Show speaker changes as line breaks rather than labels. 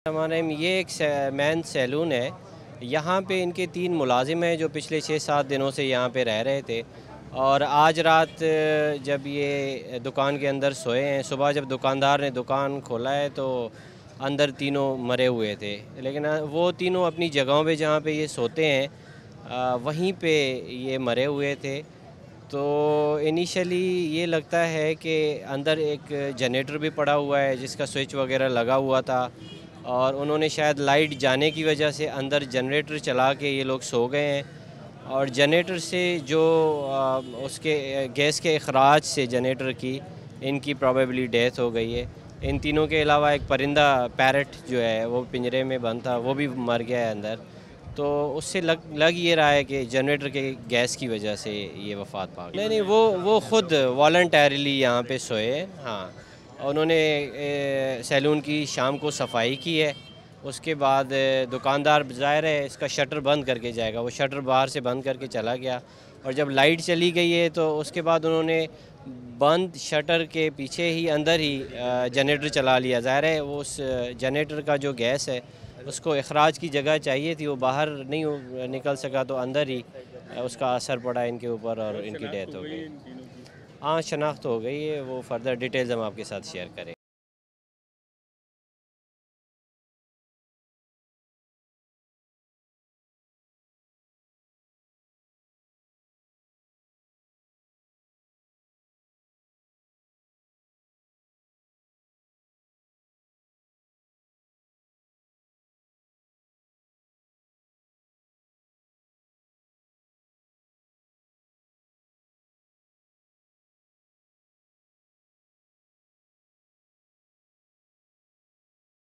हमारे में ये एक मैन सैलून है। यहाँ पे इनके 3 मुलाजिम हैं जो पिछले 6-7 दिनों से यहाँ पे रह रहे थे और आज रात जब ये दुकान के अंदर सोए हैं, सुबह जब दुकानदार ने दुकान खोला है तो अंदर तीनों मरे हुए थे। लेकिन वो तीनों अपनी जगहों पे जहाँ पे ये सोते हैं वहीं पे ये मरे हुए थे। तो इनिशियली ये लगता है कि अंदर एक जनरेटर भी पड़ा हुआ है जिसका स्विच वगैरह लगा हुआ था और उन्होंने शायद लाइट जाने की वजह से अंदर जनरेटर चला के ये लोग सो गए हैं और जनरेटर से जो उसके गैस के अखराज से जनरेटर की इनकी प्रोबेबली डेथ हो गई है। इन तीनों के अलावा एक परिंदा पैरट जो है वो पिंजरे में बंद था, वो भी मर गया है अंदर। तो उससे लग ये रहा है कि जनरेटर के गैस की वजह से ये वफ़ात पा गई। नहीं, वो ख़ुद वॉलंटरीली यहाँ पे सोए। हाँ, उन्होंने सैलून की शाम को सफाई की है। उसके बाद दुकानदार ज़ाहिर है इसका शटर बंद करके जाएगा, वो शटर बाहर से बंद करके चला गया और जब लाइट चली गई है तो उसके बाद उन्होंने बंद शटर के पीछे ही अंदर ही जनरेटर चला लिया। ज़ाहिर है वो उस जनरेटर का जो गैस है उसको अखराज की जगह चाहिए थी, वो बाहर नहीं निकल सका तो अंदर ही उसका असर पड़ा इनके ऊपर और इनकी डेथ हो गई। हाँ, शनाख्त हो गई है, वो फर्दर डिटेल्स हम आपके साथ शेयर करें।